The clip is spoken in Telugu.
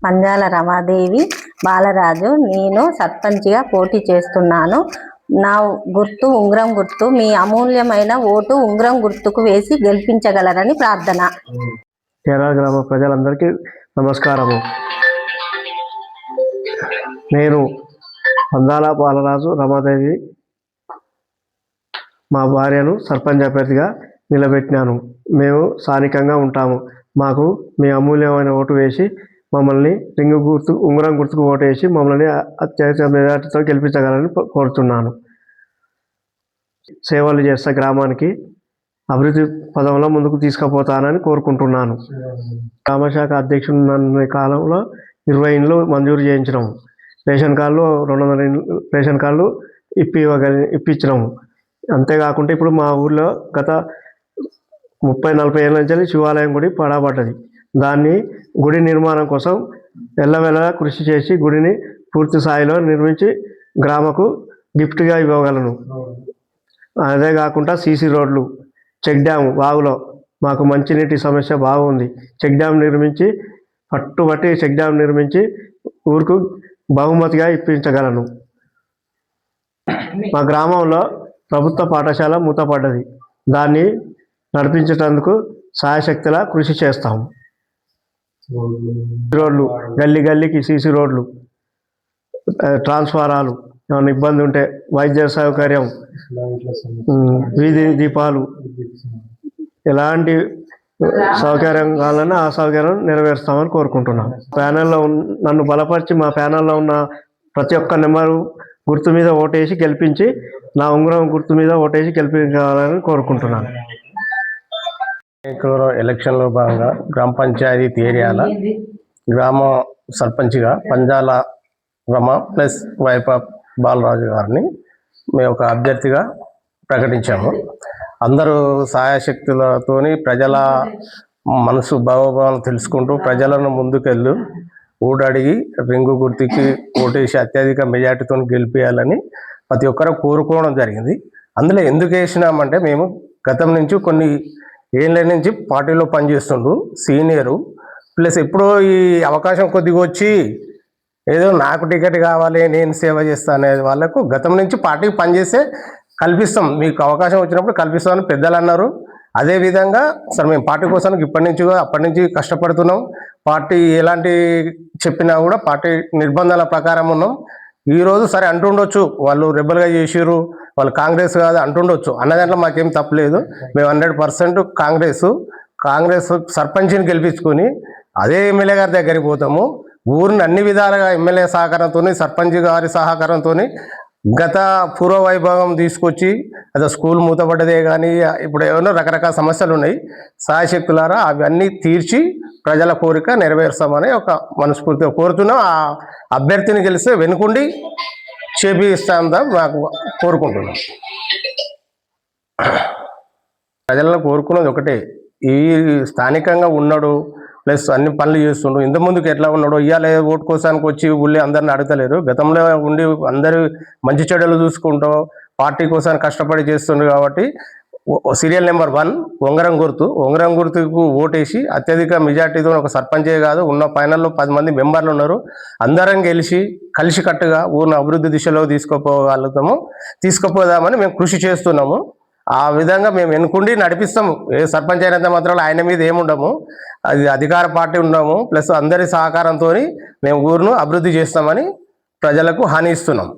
పంజాల రమాదేవి బాలరాజు. నేను సర్పంచ్గా పోటీ చేస్తున్నాను. నా గుర్తు ఉంగరం గుర్తు. మీ అమూల్యమైన ఓటు ఉంగరం గుర్తుకు వేసి గెలిపించగలరని ప్రార్థన. కేరళ గ్రామ ప్రజలందరికీ నమస్కారము. నేను పంజాల బాలరాజు రమాదేవి మా భార్యను సర్పంచ్ అభ్యర్థిగా నిలబెట్టినాను. మేము స్థానికంగా ఉంటాము. మాకు మీ అమూల్యమైన ఓటు వేసి మమ్మల్ని ఉంగరం గుర్తుకు ఓటు వేసి మమ్మల్ని అత్యధిక మెజార్టీతో గెలిపించగలని కోరుతున్నాను. సేవలు చేస్తా గ్రామానికి అభివృద్ధి పదంలో ముందుకు తీసుకుపోతానని కోరుకుంటున్నాను. గ్రామశాఖ అధ్యక్షుడు నన్ను కాలంలో 20 ఇండ్లు మంజూరు చేయించినాము. రేషన్ కార్డులు 200 రేషన్ కార్డులు ఇప్పించినాము. అంతేకాకుండా ఇప్పుడు మా ఊర్లో గత 30-40 ఏళ్ళ నుంచి శివాలయం గుడి పడబడ్డది. దాన్ని గుడి నిర్మాణం కోసం ఎల్లవెల్లలా కృషి చేసి గుడిని పూర్తి స్థాయిలో నిర్మించి గ్రామకు గిఫ్ట్గా ఇవ్వగలను. అదే కాకుండా సీసీ రోడ్లు, చెక్ డ్యాము బావులో మాకు మంచినీటి సమస్య బాగుంది. చెక్ డ్యామ్ నిర్మించి పట్టుబట్టి చెక్ డ్యామ్ నిర్మించి ఊరుకు బహుమతిగా ఇప్పించగలను. మా గ్రామంలో ప్రభుత్వ పాఠశాల మూతపడ్డది. దాన్ని నడిపించేటందుకు సాయశక్తిలా కృషి చేస్తాము. రోడ్లు, గల్లీ గల్లీకి సీసీ రోడ్లు, ట్రాన్స్ఫారాలు, ఏమైనా ఇబ్బంది ఉంటే వైద్య సౌకర్యం, వీధి దీపాలు, ఎలాంటి సౌకర్యం కావాలన్నా ఆ సౌకర్యం నెరవేరుస్తామని కోరుకుంటున్నాం. ప్యానెల్లో నన్ను బలపరిచి మా ప్యానెల్లో ఉన్న ప్రతి ఒక్క నెంబరు గుర్తు మీద ఓటేసి గెలిపించి నా ఉంగరం గుర్తు మీద ఓటేసి గెలిపించాలని కోరుకుంటున్నాను. ఎలక్షన్లో భాగంగా గ్రామ పంచాయతీ తేర్యాల గ్రామ సర్పంచ్గా పంజాల రమ ప్లస్ వైప బాలరాజు గారిని మేము ఒక అభ్యర్థిగా ప్రకటించాము. అందరూ సాయశక్తులతోని ప్రజల మనసు భావోభావాలు తెలుసుకుంటూ ప్రజలను ముందుకెళ్ళు ఓటడిగి రింగు గుర్తుకి ఓటేసి అత్యధిక మెజార్టీతో గెలిపేయాలని ప్రతి ఒక్కరు కోరుకోవడం జరిగింది. అందులో ఎందుకు వేసినామంటే మేము గతం నుంచి కొన్ని ఏళ్ళ నుంచి పార్టీలో పనిచేస్తుండ్రు సీనియరు ప్లస్ ఎప్పుడో ఈ అవకాశం కొద్దిగా వచ్చి ఏదో నాకు టికెట్ కావాలి నేను సేవ చేస్తాను అనే వాళ్ళకు గతం నుంచి పార్టీకి పనిచేస్తే కల్పిస్తాం, మీకు అవకాశం వచ్చినప్పుడు కల్పిస్తామని పెద్దలు అన్నారు. అదేవిధంగా సార్ మేము పార్టీ కోసం అప్పటి నుంచి కష్టపడుతున్నాం. పార్టీ ఎలాంటి చెప్పినా కూడా పార్టీ నిర్బంధాల ప్రకారం ఉన్నాం. ఈరోజు సరే అంటుండొచ్చు వాళ్ళు రెబల్గా చేసిర్రు, వాళ్ళు కాంగ్రెస్ కాదు అంటుండొచ్చు, అన్న దాంట్లో మాకేం తప్పలేదు. మేము 100% కాంగ్రెస్ సర్పంచ్ని గెలిపించుకొని అదే ఎమ్మెల్యే గారి దగ్గరికి పోతాము. ఊరిని అన్ని విధాలుగా ఎమ్మెల్యే సహకారంతో సర్పంచ్ గారి సహకారంతో గత పూర్వ వైభవం తీసుకొచ్చి అదే స్కూల్ మూతపడ్డదే కానీ ఇప్పుడు ఏమైనా రకరకాల సమస్యలు ఉన్నాయి. సాయశక్తులారా అవన్నీ తీర్చి ప్రజల కోరిక నెరవేరుస్తామని ఒక మనస్ఫూర్తిగా కోరుతున్నాం. ఆ అభ్యర్థిని గెలిస్తే వెనుకుండి చేపిస్తామని మాకు కోరుకుంటున్నాం. ప్రజలను కోరుకున్నది ఒకటే, ఈ స్థానికంగా ఉన్నాడు ప్లస్ అన్ని పనులు చేస్తుండ్రు. ఇంత ముందుకు ఎట్లా ఉన్నాడో ఇవాళ ఓటు కోసానికి వచ్చి ఊళ్ళో అందరిని అడగలేరు. గతంలో ఉండి అందరూ మంచి చెడులు చూసుకుంటూ పార్టీ కోసానికి కష్టపడి చేస్తుండ్రు. కాబట్టి సీరియల్ నెంబర్ 1 ఉంగరం గుర్తుకు ఓటేసి అత్యధిక మెజార్టీతో ఒక సర్పంచే కాదు ఉన్న ఫైనల్లో 10 మంది మెంబర్లు ఉన్నారు. అందరం కలిసికట్టుగా ఊరిని అభివృద్ధి దిశలో తీసుకుపోదామని మేము కృషి చేస్తున్నాము. ఆ విధంగా మేము వెనుకుండి నడిపిస్తాము. ఏ సర్పంచ్ అయినంత మాత్రం ఆయన మీద ఏముండము, అది అధికార పార్టీ ఉన్నాము ప్లస్ అందరి సహకారంతో మేము ఊరును అభివృద్ధి చేస్తామని ప్రజలకు హామీ ఇస్తున్నాం.